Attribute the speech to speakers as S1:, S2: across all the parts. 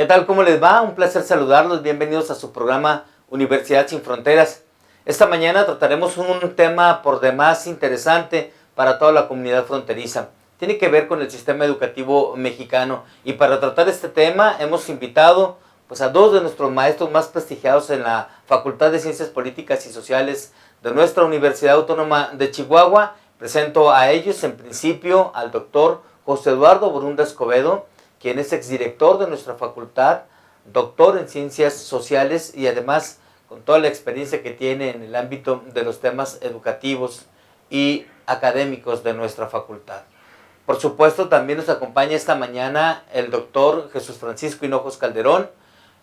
S1: tal? ¿Cómo les va? Un placer saludarlos. Bienvenidos a su programa Universidad Sin Fronteras. Esta mañana trataremos un tema por demás interesante para toda la comunidad fronteriza. Tiene que ver con el sistema educativo mexicano. Y para tratar este tema hemos invitado a dos de nuestros maestros más prestigiados en la Facultad de Ciencias Políticas y Sociales de nuestra Universidad Autónoma de Chihuahua. Presento a ellos en principio al doctor José Eduardo Borunda Escobedo, quien es exdirector de nuestra facultad, doctor en Ciencias Sociales y además con toda la experiencia que tiene en el ámbito de los temas educativos y académicos de nuestra facultad. Por supuesto, también nos acompaña esta mañana el doctor Jesús Francisco Hinojos Calderón.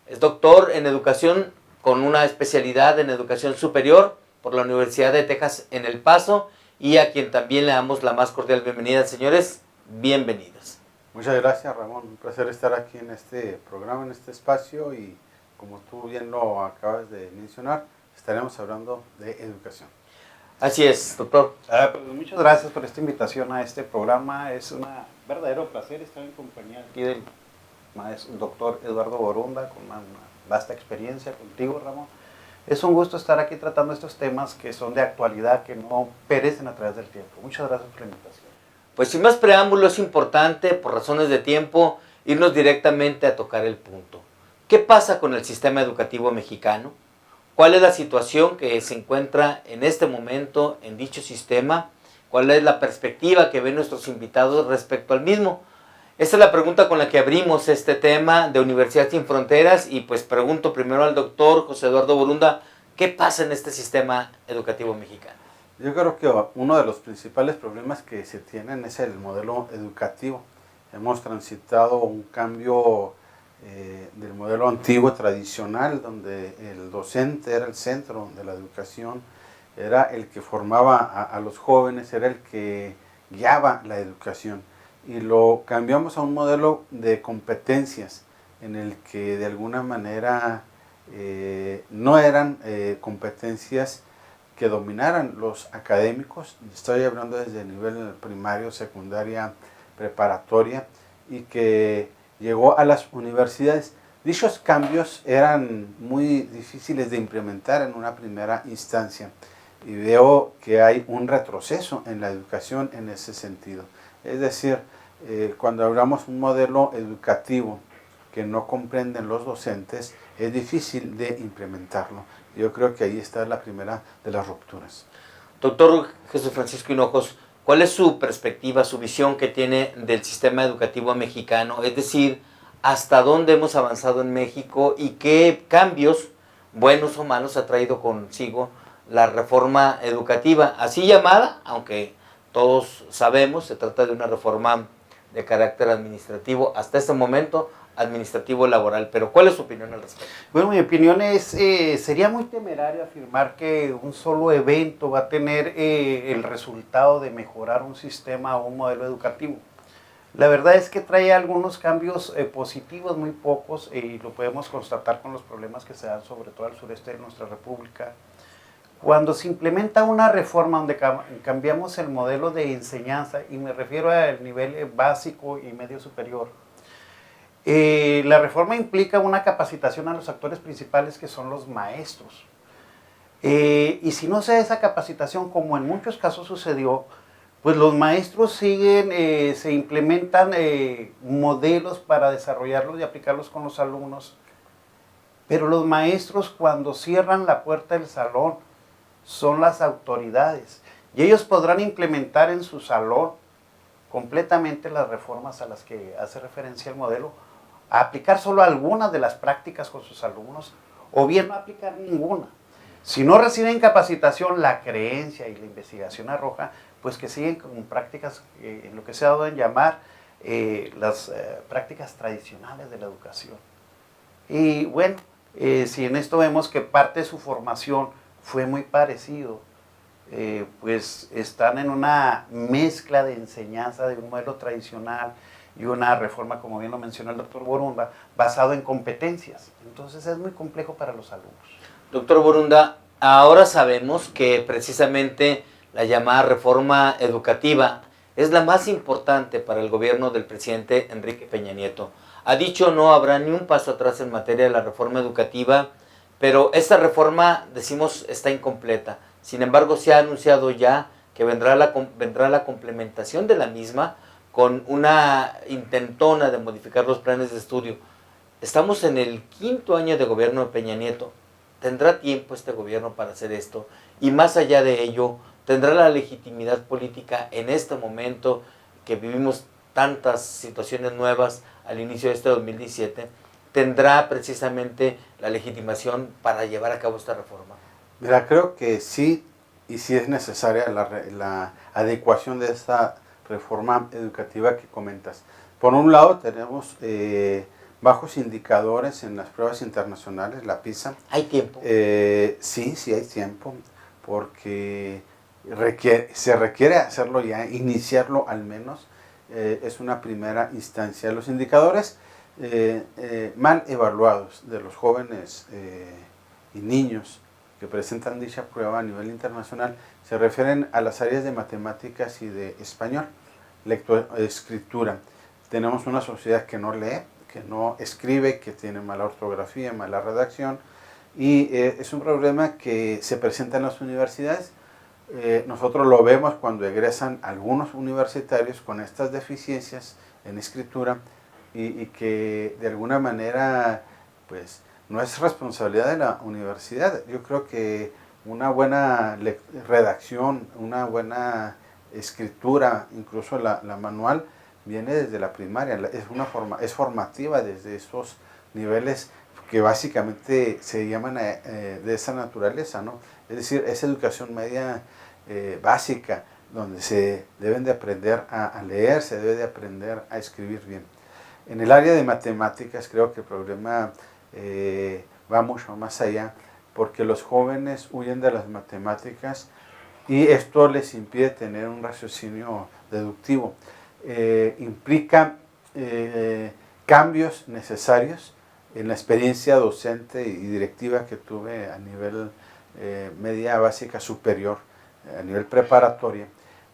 S1: Es doctor en educación con una especialidad en educación superior por la Universidad de Texas en El Paso, y a quien también le damos la más cordial bienvenida. Señores, bienvenidos.
S2: Muchas gracias, Ramón. Un placer estar aquí en este programa, en este espacio, y como tú bien lo acabas de mencionar, estaremos hablando de educación.
S1: Así es, doctor.
S3: Pues muchas gracias por esta invitación a este programa. Es un verdadero placer estar en compañía aquí del maestro, doctor Eduardo Borunda, con una vasta experiencia contigo, Ramón. Es un gusto estar aquí tratando estos temas que son de actualidad, que no perecen a través del tiempo. Muchas gracias por la invitación.
S1: Pues sin más preámbulo, es importante, por razones de tiempo, irnos directamente a tocar el punto. ¿Qué pasa con el sistema educativo mexicano? ¿Cuál es la situación que se encuentra en este momento en dicho sistema? ¿Cuál es la perspectiva que ven nuestros invitados respecto al mismo? Esta es la pregunta con la que abrimos este tema de Universidad Sin Fronteras, y pues pregunto primero al doctor José Eduardo Borunda, ¿qué pasa en este sistema educativo mexicano?
S2: Yo creo que uno de los principales problemas que se tienen es el modelo educativo. Hemos transitado un cambio del modelo antiguo tradicional, donde el docente era el centro de la educación, era el que formaba a los jóvenes, era el que guiaba la educación. Y lo cambiamos a un modelo de competencias, en el que de alguna manera no eran competencias que dominaran los académicos. Estoy hablando desde el nivel primario, secundaria, preparatoria, y que llegó a las universidades. Dichos cambios eran muy difíciles de implementar en una primera instancia, y veo que hay un retroceso en la educación en ese sentido. Es decir, cuando hablamos de un modelo educativo que no comprenden los docentes, es difícil de implementarlo. Yo creo que ahí está la primera de las rupturas.
S1: Doctor Jesús Francisco Hinojos, ¿cuál es su perspectiva, su visión que tiene del sistema educativo mexicano? Es decir, ¿hasta dónde hemos avanzado en México y qué cambios, buenos o malos, ha traído consigo la reforma educativa? Así llamada, aunque todos sabemos, se trata de una reforma de carácter administrativo, hasta este momento administrativo laboral, pero ¿cuál es su opinión al respecto?
S3: Bueno, mi opinión es, sería muy temerario afirmar que un solo evento va a tener el resultado de mejorar un sistema o un modelo educativo. La verdad es que trae algunos cambios positivos, muy pocos, y lo podemos constatar con los problemas que se dan sobre todo al sureste de nuestra república. Cuando se implementa una reforma donde cambiamos el modelo de enseñanza, y me refiero al nivel básico y medio superior, la reforma implica una capacitación a los actores principales, que son los maestros. Y si no se da esa capacitación, como en muchos casos sucedió, pues los maestros siguen, se implementan modelos para desarrollarlos y aplicarlos con los alumnos. Pero los maestros, cuando cierran la puerta del salón, son las autoridades. Y ellos podrán implementar en su salón completamente las reformas a las que hace referencia el modelo, a aplicar solo algunas de las prácticas con sus alumnos, o bien no aplicar ninguna. Si no reciben capacitación, la creencia y la investigación arroja pues que siguen con prácticas en lo que se ha dado en llamar las prácticas tradicionales de la educación. Y bueno, si en esto vemos que parte de su formación fue muy parecido, pues están en una mezcla de enseñanza de un modelo tradicional y una reforma, como bien lo mencionó el doctor Borunda, basado en competencias. Entonces es muy complejo para los alumnos.
S1: Doctor Borunda, ahora sabemos que precisamente la llamada reforma educativa es la más importante para el gobierno del presidente Enrique Peña Nieto. ha dicho no habrá ni un paso atrás en materia de la reforma educativa, pero esta reforma, decimos, está incompleta. Sin embargo, se ha anunciado ya que vendrá la complementación de la misma con una intentona de modificar los planes de estudio. Estamos en el 5º año de gobierno de Peña Nieto. ¿Tendrá tiempo este gobierno para hacer esto? Y más allá de ello, ¿tendrá la legitimidad política en este momento que vivimos tantas situaciones nuevas al inicio de este 2017? ¿Tendrá precisamente la legitimación para llevar a cabo esta reforma?
S2: Mira, creo que sí, y sí es necesaria la adecuación de esta reforma educativa que comentas. Por un lado tenemos bajos indicadores en las pruebas internacionales, la PISA.
S1: ¿Hay tiempo?
S2: Sí hay tiempo, porque se requiere hacerlo ya, iniciarlo al menos, es una primera instancia. Los indicadores mal evaluados de los jóvenes y niños que presentan dicha prueba a nivel internacional se refieren a las áreas de matemáticas y de español, lectoescritura. Tenemos una sociedad que no lee, que no escribe, que tiene mala ortografía, mala redacción, y es un problema que se presenta en las universidades. Nosotros lo vemos cuando egresan algunos universitarios con estas deficiencias en escritura y que de alguna manera pues no es responsabilidad de la universidad. Yo creo que una buena redacción, una buena escritura, incluso la manual, viene desde la primaria, es formativa desde esos niveles que básicamente se llaman de esa naturaleza, ¿no? Es decir, es educación media básica, donde se deben de aprender a leer, se debe de aprender a escribir bien. En el área de matemáticas creo que el problema va mucho más allá, porque los jóvenes huyen de las matemáticas y esto les impide tener un raciocinio deductivo. Implica cambios necesarios en la experiencia docente y directiva que tuve a nivel media básica superior, a nivel preparatoria.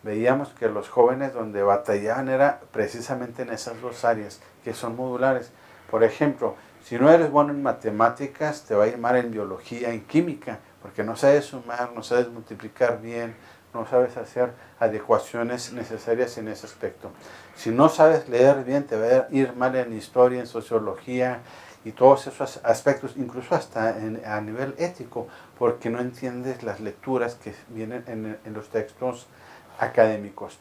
S2: Veíamos que los jóvenes donde batallaban era precisamente en esas dos áreas que son modulares. Por ejemplo, si no eres bueno en matemáticas, te va a ir mal en biología, en química, porque no sabes sumar, no sabes multiplicar bien, no sabes hacer adecuaciones necesarias en ese aspecto. Si no sabes leer bien, te va a ir mal en historia, en sociología y todos esos aspectos, incluso hasta a nivel ético, porque no entiendes las lecturas que vienen en los textos académicos.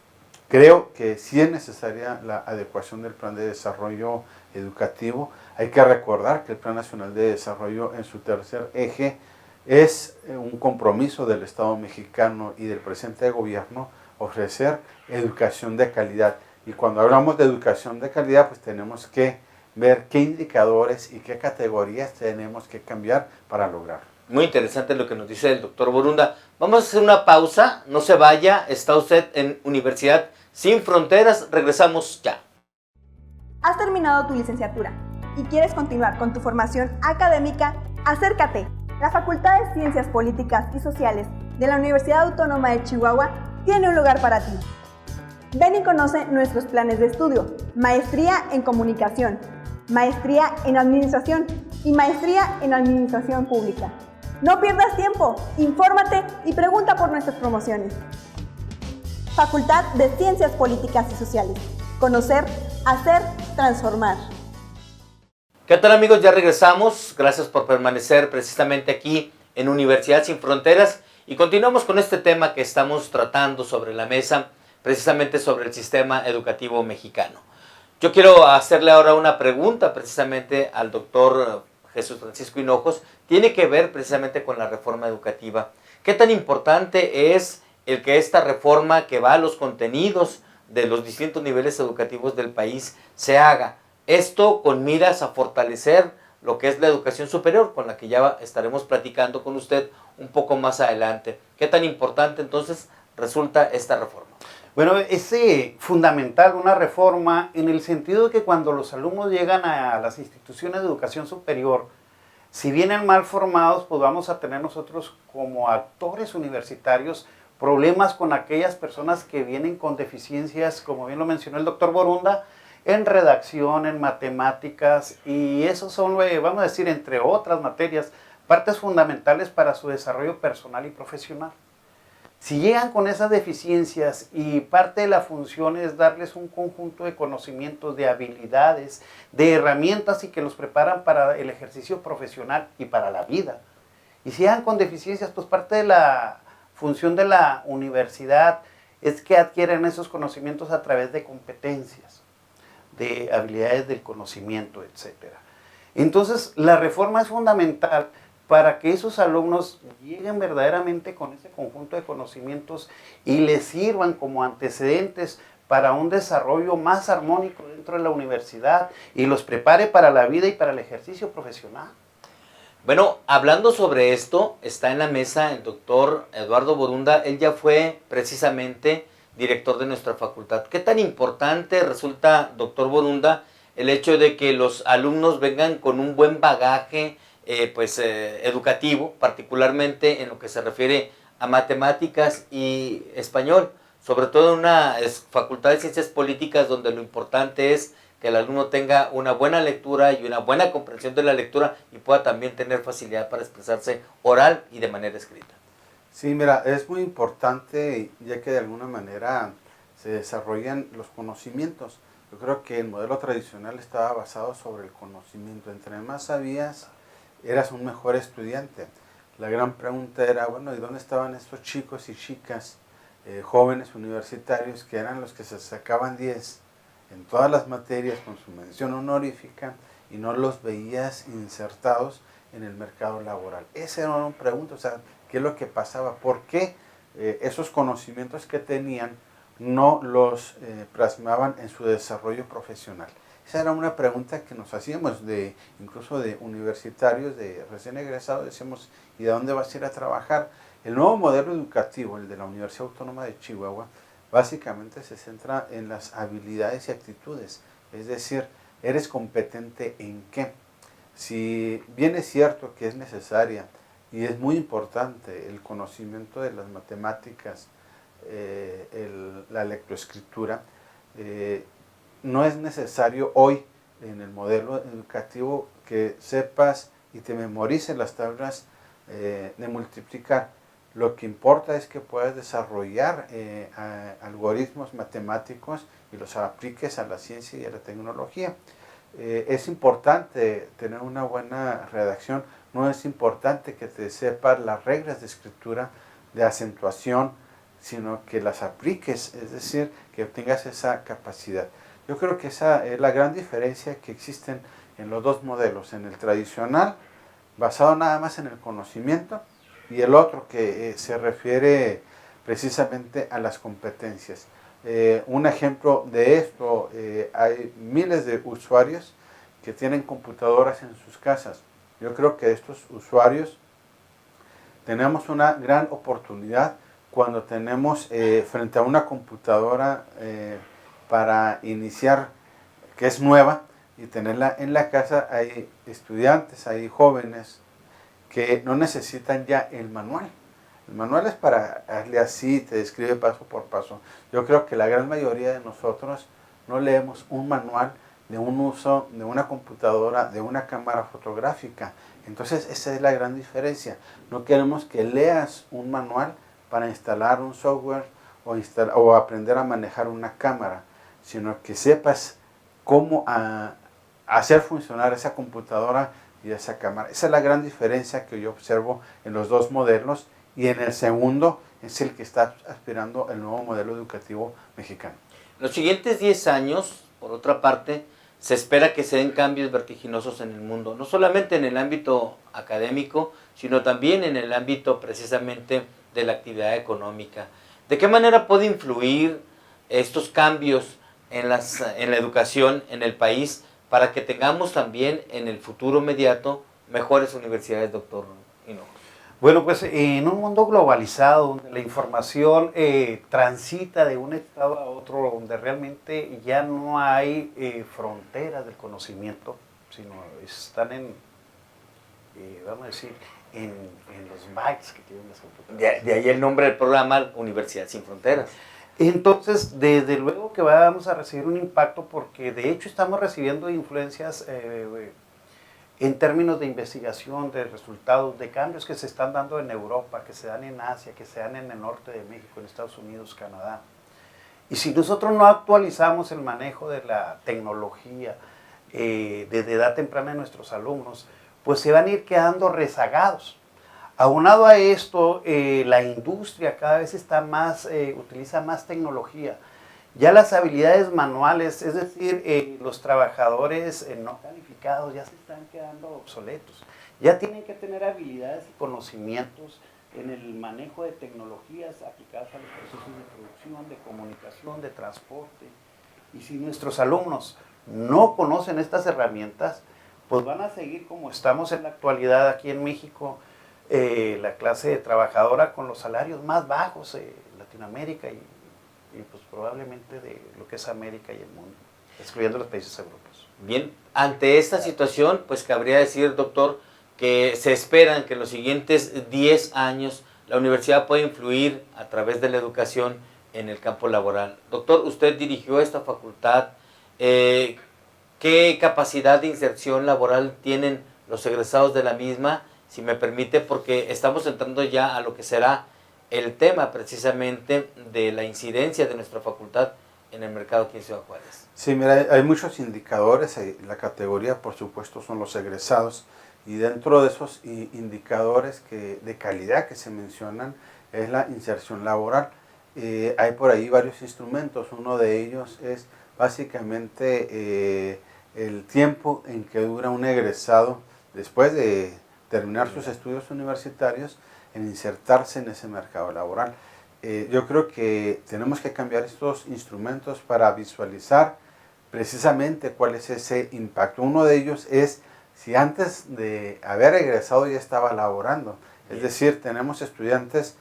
S2: Creo que sí es necesaria la adecuación del plan de desarrollo educativo. Hay que recordar que el Plan Nacional de Desarrollo en su tercer eje es un compromiso del Estado mexicano y del presente gobierno ofrecer educación de calidad. Y cuando hablamos de educación de calidad, pues tenemos que ver qué indicadores y qué categorías tenemos que cambiar para lograrlo.
S1: Muy interesante lo que nos dice el doctor Borunda. Vamos a hacer una pausa, no se vaya, está usted en Universidad Sin Fronteras, regresamos ya.
S4: ¿Has terminado tu licenciatura y quieres continuar con tu formación académica? Acércate. La Facultad de Ciencias Políticas y Sociales de la Universidad Autónoma de Chihuahua tiene un lugar para ti. Ven y conoce nuestros planes de estudio: Maestría en Comunicación, Maestría en Administración y Maestría en Administración Pública. No pierdas tiempo, infórmate y pregunta por nuestras promociones. Facultad de Ciencias Políticas y Sociales. Conocer, hacer, transformar.
S1: ¿Qué tal, amigos? Ya regresamos. Gracias por permanecer precisamente aquí en Universidad Sin Fronteras y continuamos con este tema que estamos tratando sobre la mesa, precisamente sobre el sistema educativo mexicano. Yo quiero hacerle ahora una pregunta precisamente al doctor Jesús Francisco Hinojos. Tiene que ver precisamente con la reforma educativa. ¿Qué tan importante es el que esta reforma que va a los contenidos de los distintos niveles educativos del país se haga? Esto con miras a fortalecer lo que es la educación superior, con la que ya estaremos platicando con usted un poco más adelante. ¿Qué tan importante entonces resulta esta reforma?
S3: Bueno, es fundamental una reforma en el sentido de que cuando los alumnos llegan a las instituciones de educación superior, si vienen mal formados, pues vamos a tener nosotros como actores universitarios problemas con aquellas personas que vienen con deficiencias, como bien lo mencionó el doctor Borunda, en redacción, en matemáticas, y esos son, vamos a decir, entre otras materias, partes fundamentales para su desarrollo personal y profesional. Si llegan con esas deficiencias y parte de la función es darles un conjunto de conocimientos, de habilidades, de herramientas y que los preparan para el ejercicio profesional y para la vida. Y si llegan con deficiencias, pues parte de la función de la universidad es que adquieran esos conocimientos a través de competencias, de habilidades del conocimiento, etc. Entonces, la reforma es fundamental para que esos alumnos lleguen verdaderamente con ese conjunto de conocimientos y les sirvan como antecedentes para un desarrollo más armónico dentro de la universidad y los prepare para la vida y para el ejercicio profesional.
S1: Bueno, hablando sobre esto, está en la mesa el doctor Eduardo Borunda. Él ya fue precisamente director de nuestra facultad. ¿Qué tan importante resulta, doctor Borunda, el hecho de que los alumnos vengan con un buen bagaje educativo, particularmente en lo que se refiere a matemáticas y español, sobre todo en una facultad de ciencias políticas donde lo importante es que el alumno tenga una buena lectura y una buena comprensión de la lectura y pueda también tener facilidad para expresarse oral y de manera escrita?
S2: Sí, mira, es muy importante ya que de alguna manera se desarrollan los conocimientos. Yo creo que el modelo tradicional estaba basado sobre el conocimiento. Entre más sabías, eras un mejor estudiante. La gran pregunta era, bueno, ¿y dónde estaban estos chicos y chicas, jóvenes universitarios, que eran los que se sacaban 10 en todas las materias con su mención honorífica y no los veías insertados en el mercado laboral? Esa era una pregunta, o sea, ¿qué es lo que pasaba? ¿Por qué esos conocimientos que tenían no los plasmaban en su desarrollo profesional? Esa era una pregunta que nos hacíamos, incluso de universitarios, de recién egresados, decíamos, ¿y de dónde vas a ir a trabajar? El nuevo modelo educativo, el de la Universidad Autónoma de Chihuahua, básicamente se centra en las habilidades y actitudes, es decir, ¿eres competente en qué? Si bien es cierto que es necesaria y es muy importante el conocimiento de las matemáticas, la lectoescritura, no es necesario hoy en el modelo educativo que sepas y te memorices las tablas de multiplicar. Lo que importa es que puedas desarrollar algoritmos matemáticos y los apliques a la ciencia y a la tecnología. Es importante tener una buena redacción, no es importante que te sepas las reglas de escritura, de acentuación, sino que las apliques, es decir, que tengas esa capacidad. Yo creo que esa es la gran diferencia que existen en los dos modelos, en el tradicional, basado nada más en el conocimiento, y el otro que se refiere precisamente a las competencias. Un ejemplo de esto, hay miles de usuarios que tienen computadoras en sus casas. Yo creo que estos usuarios tenemos una gran oportunidad cuando tenemos frente a una computadora para iniciar, que es nueva, y tenerla en la casa. Hay estudiantes, hay jóvenes que no necesitan ya el manual. El manual es para darle así, te describe paso por paso. Yo creo que la gran mayoría de nosotros no leemos un manual de un uso de una computadora, de una cámara fotográfica. Entonces esa es la gran diferencia. No queremos que leas un manual para instalar un software o aprender a manejar una cámara, sino que sepas cómo hacer funcionar esa computadora y esa cámara. Esa es la gran diferencia que yo observo en los dos modelos, y en el segundo es el que está aspirando el nuevo modelo educativo mexicano.
S1: En los siguientes 10 años, por otra parte, se espera que se den cambios vertiginosos en el mundo, no solamente en el ámbito académico, sino también en el ámbito precisamente de la actividad económica. ¿De qué manera puede influir estos cambios en la educación en el país para que tengamos también en el futuro inmediato mejores universidades, doctor Hinojosa?
S3: Bueno, pues en un mundo globalizado, donde la información transita de un estado a otro, donde realmente ya no hay fronteras del conocimiento, sino están vamos a decir, en los bytes que tienen las computadoras.
S1: De ahí el nombre del programa, Universidad Sin Fronteras.
S3: Entonces, desde luego que vamos a recibir un impacto porque de hecho estamos recibiendo influencias en términos de investigación, de resultados, de cambios que se están dando en Europa, que se dan en Asia, que se dan en el norte de México, en Estados Unidos, Canadá. Y si nosotros no actualizamos el manejo de la tecnología desde edad temprana de nuestros alumnos, pues se van a ir quedando rezagados. Aunado a esto, la industria cada vez está utiliza más tecnología. Ya las habilidades manuales, es decir, los trabajadores no calificados ya se están quedando obsoletos. Ya tienen que tener habilidades y conocimientos en el manejo de tecnologías aplicadas a los procesos de producción, de comunicación, de transporte. Y si nuestros alumnos no conocen estas herramientas, pues van a seguir como estamos en la actualidad aquí en México, la clase trabajadora con los salarios más bajos en Latinoamérica y pues probablemente de lo que es América y el mundo, excluyendo los países europeos.
S1: Bien, ante esta situación, pues cabría decir, doctor, que se esperan que en los siguientes 10 años la universidad pueda influir a través de la educación en el campo laboral. Doctor, usted dirigió esta facultad. ¿Qué capacidad de inserción laboral tienen los egresados de la misma? Si me permite, porque estamos entrando ya a lo que será el tema precisamente de la incidencia de nuestra facultad en el mercado aquí en Ciudad Juárez.
S2: Sí, mira, hay muchos indicadores. La categoría, por supuesto, son los egresados. Y dentro de esos indicadores de calidad que se mencionan es la inserción laboral. Hay por ahí varios instrumentos. Uno de ellos es básicamente el tiempo en que dura un egresado después de terminar sus estudios universitarios en insertarse en ese mercado laboral. Yo creo que tenemos que cambiar estos instrumentos para visualizar precisamente cuál es ese impacto. Uno de ellos es si antes de haber egresado ya estaba laborando. Es decir, tenemos estudiantes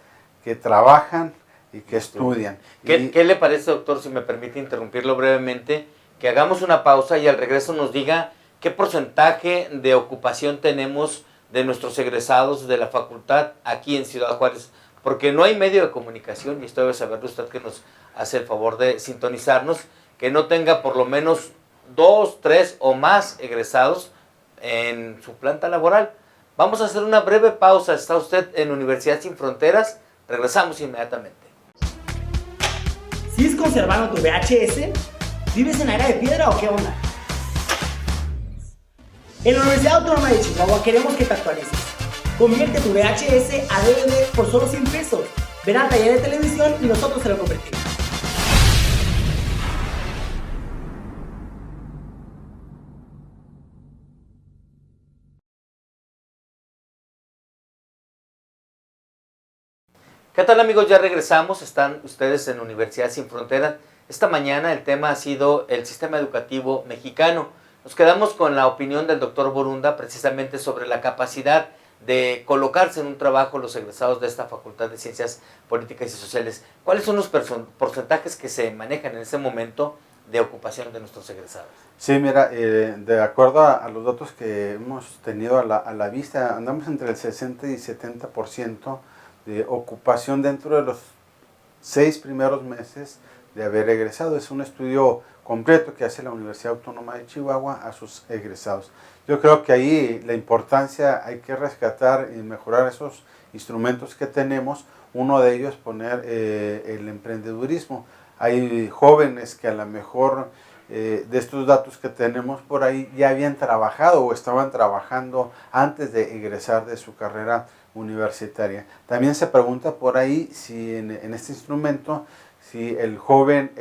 S2: que trabajan y que estudian.
S1: ¿Qué le parece, doctor, si me permite interrumpirlo brevemente, que hagamos una pausa y al regreso nos diga qué porcentaje de ocupación tenemos de nuestros egresados de la facultad aquí en Ciudad Juárez? Porque no hay medio de comunicación, y esto debe saberlo usted que nos hace el favor de sintonizarnos, que no tenga por lo menos 2, 3 o más egresados en su planta laboral. Vamos a hacer una breve pausa. Está usted en Universidad Sin Fronteras. Regresamos inmediatamente.
S5: ¿Sigues conservando tu VHS? ¿Vives en área de piedra o qué onda? En la Universidad Autónoma de Chihuahua queremos que te actualices. Convierte tu VHS a DVD por solo 100 pesos. Ven al taller de televisión y nosotros se lo convertimos.
S1: ¿Qué tal, amigos? Ya regresamos. Están ustedes en Universidad Sin Fronteras. Esta mañana el tema ha sido el sistema educativo mexicano. Nos quedamos con la opinión del doctor Borunda precisamente sobre la capacidad de colocarse en un trabajo los egresados de esta Facultad de Ciencias Políticas y Sociales. ¿Cuáles son los porcentajes que se manejan en ese momento de ocupación de nuestros egresados?
S2: Sí, mira, de acuerdo a los datos que hemos tenido a la vista, andamos entre el 60 y 70% de ocupación dentro de los 6 primeros meses de haber egresado. Es un estudio completo que hace la Universidad Autónoma de Chihuahua a sus egresados. Yo creo que ahí la importancia hay que rescatar y mejorar esos instrumentos que tenemos. Uno de ellos poner el emprendedurismo. Hay jóvenes que a lo mejor de estos datos que tenemos por ahí ya habían trabajado o estaban trabajando antes de egresar de su carrera universitaria. También se pregunta por ahí si en este instrumento, si el joven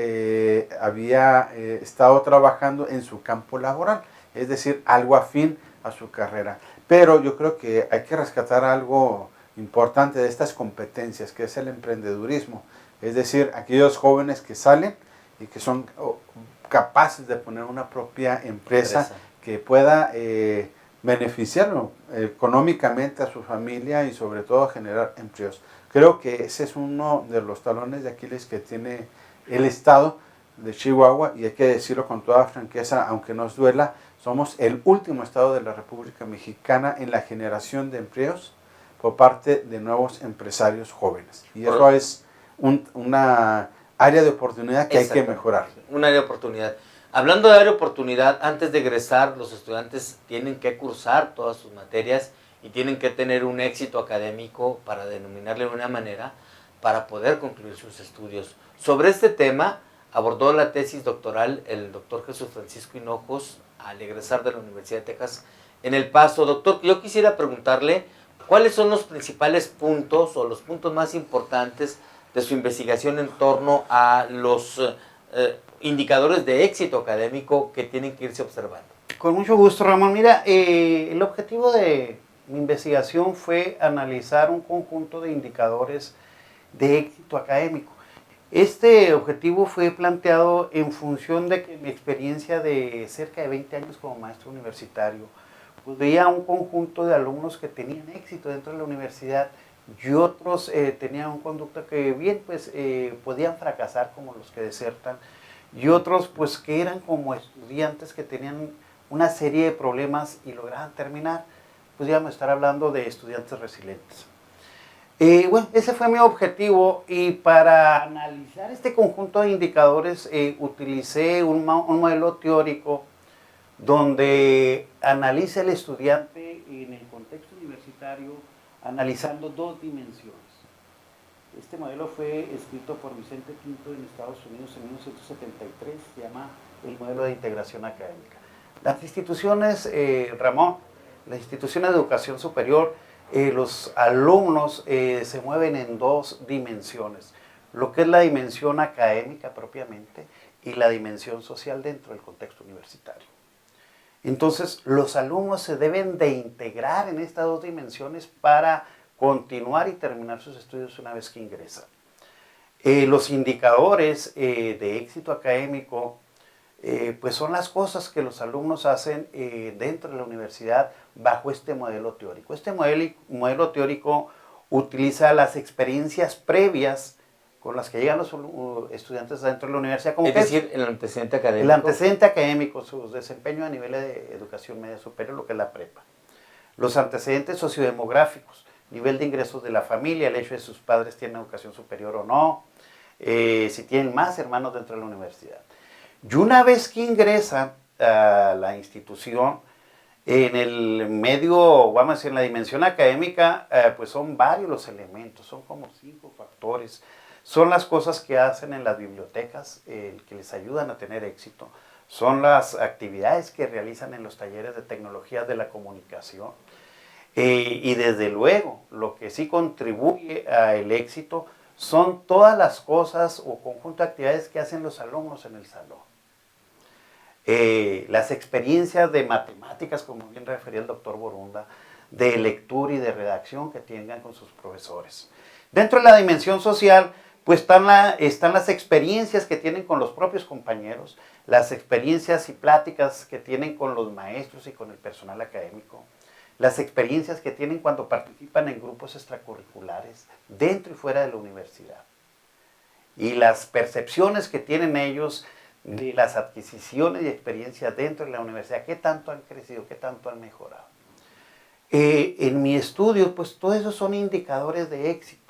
S2: había estado trabajando en su campo laboral, es decir, algo afín a su carrera. Pero yo creo que hay que rescatar algo importante de estas competencias, que es el emprendedurismo. Es decir, aquellos jóvenes que salen y que son capaces de poner una propia empresa que pueda beneficiarlo económicamente a su familia y sobre todo generar empleos. Creo que ese es uno de los talones de Aquiles que tiene el Estado de Chihuahua, y hay que decirlo con toda franqueza, aunque nos duela, somos el último estado de la República Mexicana en la generación de empleos por parte de nuevos empresarios jóvenes. Y eso es área de oportunidad que hay que mejorar.
S1: Un área de oportunidad. Hablando de área de oportunidad, antes de egresar, los estudiantes tienen que cursar todas sus materias y tienen que tener un éxito académico, para denominarle de una manera, para poder concluir sus estudios. Sobre este tema abordó la tesis doctoral el doctor Jesús Francisco Hinojos al egresar de la Universidad de Texas en El Paso. Doctor, yo quisiera preguntarle cuáles son los principales puntos o los puntos más importantes de su investigación en torno a los indicadores de éxito académico que tienen que irse observando.
S3: Con mucho gusto, Ramón. Mira, el objetivo de mi investigación fue analizar un conjunto de indicadores de éxito académico. Este objetivo fue planteado en función de que mi experiencia de cerca de 20 años como maestro universitario, pues veía un conjunto de alumnos que tenían éxito dentro de la universidad y otros tenían un conducta que bien pues podían fracasar, como los que desertan, y otros pues que eran como estudiantes que tenían una serie de problemas y lograban terminar. Podríamos estar hablando de estudiantes resilientes. Bueno, ese fue mi objetivo, y para analizar este conjunto de indicadores utilicé un modelo teórico donde analiza el estudiante en el contexto universitario analizando dos dimensiones. Este modelo fue escrito por Vicente Quinto en Estados Unidos en 1973, se llama el modelo de integración académica. Las instituciones, Ramón, las instituciones de educación superior, los alumnos se mueven en dos dimensiones, lo que es la dimensión académica propiamente y la dimensión social dentro del contexto universitario. Entonces, los alumnos se deben de integrar en estas dos dimensiones para continuar y terminar sus estudios una vez que ingresan. Los indicadores de éxito académico pues son las cosas que los alumnos hacen dentro de la universidad bajo este modelo teórico. Este modelo teórico utiliza las experiencias previas con las que llegan los estudiantes dentro de la universidad. Como
S1: es decir, el antecedente académico.
S3: El antecedente académico, su desempeño a nivel de educación media superior, lo que es la prepa. Los antecedentes sociodemográficos, nivel de ingresos de la familia, el hecho de si sus padres tienen educación superior o no, si tienen más hermanos dentro de la universidad. Y una vez que ingresan a la institución, en el medio, vamos a decir, en la dimensión académica, pues son varios los elementos, son como 5 factores. Son las cosas que hacen en las bibliotecas, que les ayudan a tener éxito. Son las actividades que realizan en los talleres de tecnologías de la comunicación. Y desde luego, lo que sí contribuye al éxito son todas las cosas o conjunto de actividades que hacen los alumnos en el salón. Las experiencias de matemáticas, como bien refería el doctor Borunda, de lectura y de redacción que tengan con sus profesores. Dentro de la dimensión social, pues están las experiencias que tienen con los propios compañeros, las experiencias y pláticas que tienen con los maestros y con el personal académico, las experiencias que tienen cuando participan en grupos extracurriculares dentro y fuera de la universidad, y las percepciones que tienen ellos de las adquisiciones y experiencias dentro de la universidad, qué tanto han crecido, qué tanto han mejorado. En mi estudio, pues todos esos son indicadores de éxito.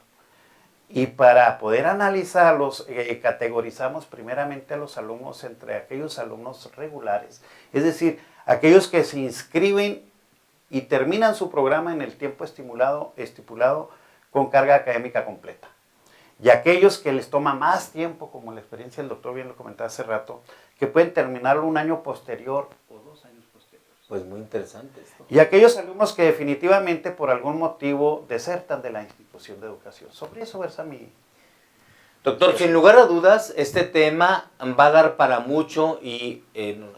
S3: Y para poder analizarlos, categorizamos primeramente a los alumnos entre aquellos alumnos regulares, es decir, aquellos que se inscriben y terminan su programa en el tiempo estipulado con carga académica completa. Y aquellos que les toma más tiempo, como la experiencia del doctor bien lo comentaba hace rato, que pueden terminarlo un año posterior o 2 años posteriores.
S1: Pues muy interesante esto.
S3: Y aquellos alumnos que definitivamente por algún motivo desertan de la institución de educación. Sobre eso versa mi...
S1: Doctor, sin lugar a dudas, este tema va a dar para mucho, y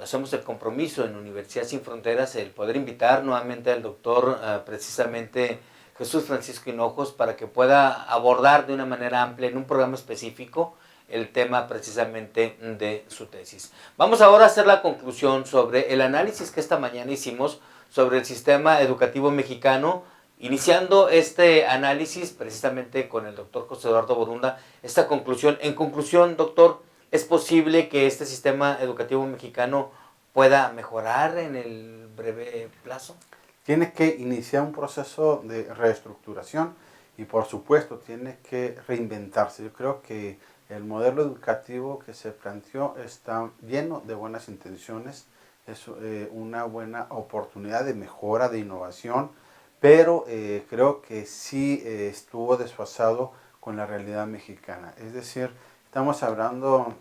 S1: hacemos el compromiso en Universidad Sin Fronteras el poder invitar nuevamente al doctor precisamente Jesús Francisco Hinojos para que pueda abordar de una manera amplia en un programa específico el tema precisamente de su tesis. Vamos ahora a hacer la conclusión sobre el análisis que esta mañana hicimos sobre el sistema educativo mexicano, iniciando este análisis precisamente con el doctor José Eduardo Borunda. Esta conclusión, en conclusión, doctor, ¿es posible que este sistema educativo mexicano pueda mejorar en el breve plazo?
S2: Tiene que iniciar un proceso de reestructuración y por supuesto tiene que reinventarse. Yo creo que el modelo educativo que se planteó está lleno de buenas intenciones, es una buena oportunidad de mejora, de innovación, pero creo que sí estuvo desfasado con la realidad mexicana. Es decir, estamos hablando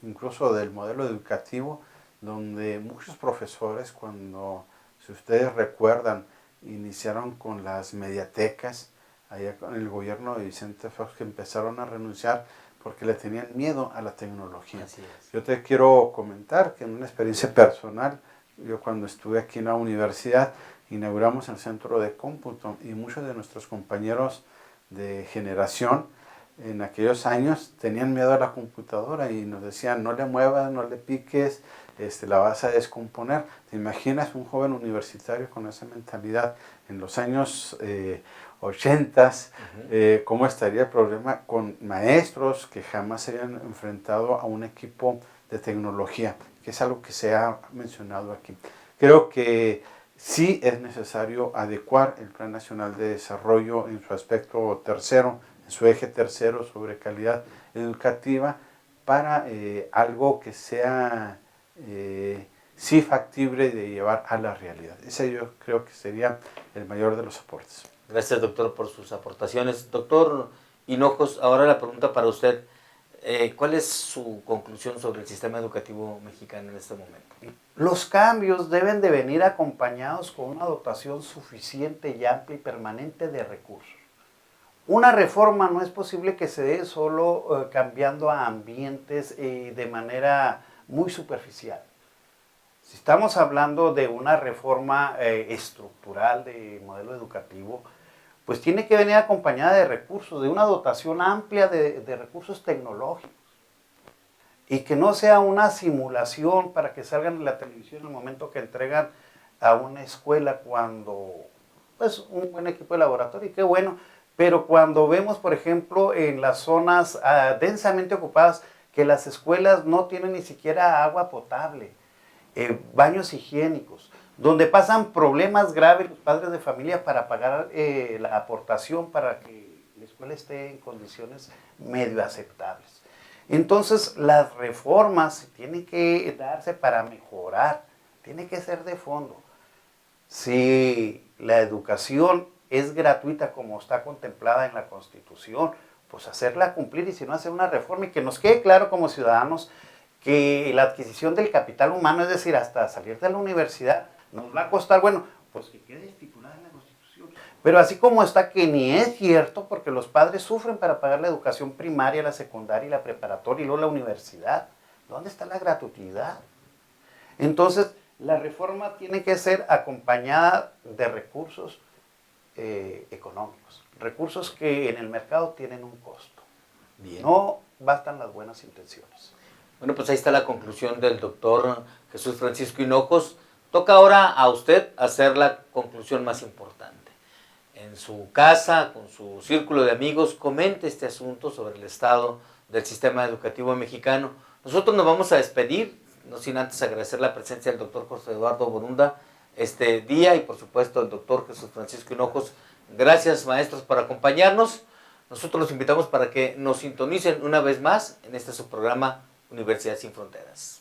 S2: incluso del modelo educativo, donde muchos profesores, cuando, si ustedes recuerdan, iniciaron con las mediatecas, allá con el gobierno de Vicente Fox, que empezaron a renunciar porque le tenían miedo a la tecnología.
S1: Así es.
S2: Yo te quiero comentar que en una experiencia personal, yo cuando estuve aquí en la universidad, inauguramos el centro de cómputo y muchos de nuestros compañeros de generación en aquellos años tenían miedo a la computadora y nos decían, no le muevas, no le piques, la vas a descomponer. ¿Te imaginas un joven universitario con esa mentalidad en los años 80? ¿Cómo estaría el problema con maestros que jamás se habían enfrentado a un equipo de tecnología? Que es algo que se ha mencionado aquí. Creo que sí es necesario adecuar el Plan Nacional de Desarrollo en su aspecto tercero, en su eje tercero sobre calidad educativa, para algo que sea sí factible de llevar a la realidad. Ese yo creo que sería el mayor de los aportes.
S1: Gracias, doctor, por sus aportaciones. Doctor Hinojos, ahora la pregunta para usted. ¿Cuál es su conclusión sobre el sistema educativo mexicano en este momento?
S3: Los cambios deben de venir acompañados con una dotación suficiente y amplia y permanente de recursos. Una reforma no es posible que se dé solo cambiando a ambientes de manera muy superficial. Si estamos hablando de una reforma estructural de modelo educativo, pues tiene que venir acompañada de recursos, de una dotación amplia de recursos tecnológicos. Y que no sea una simulación para que salgan en la televisión en el momento que entregan a una escuela cuando, pues, un buen equipo de laboratorio, y qué bueno, pero cuando vemos, por ejemplo, en las zonas densamente ocupadas, que las escuelas no tienen ni siquiera agua potable, baños higiénicos, donde pasan problemas graves los padres de familia para pagar la aportación para que la escuela esté en condiciones medio aceptables. Entonces, las reformas tienen que darse para mejorar, tiene que ser de fondo. Si la educación es gratuita como está contemplada en la Constitución, pues hacerla cumplir, y si no, hacer una reforma y que nos quede claro como ciudadanos que la adquisición del capital humano, es decir, hasta salir de la universidad, nos va a costar, bueno, pues que quede estipulada en la Constitución. Pero así como está, que ni es cierto, porque los padres sufren para pagar la educación primaria, la secundaria y la preparatoria y luego la universidad. ¿Dónde está la gratuidad? Entonces, la reforma tiene que ser acompañada de recursos económicos, recursos que en el mercado tienen un costo.
S1: Bien.
S3: No bastan las buenas intenciones.
S1: Bueno, pues ahí está la conclusión del doctor Jesús Francisco Hinojos. Toca ahora a usted hacer la conclusión más importante. En su casa, con su círculo de amigos, comente este asunto sobre el estado del sistema educativo mexicano. Nosotros nos vamos a despedir, no sin antes agradecer la presencia del doctor José Eduardo Borunda este día y por supuesto el doctor Jesús Francisco Hinojos. Gracias, maestros, por acompañarnos. Nosotros los invitamos para que nos sintonicen una vez más en este su programa Universidad Sin Fronteras.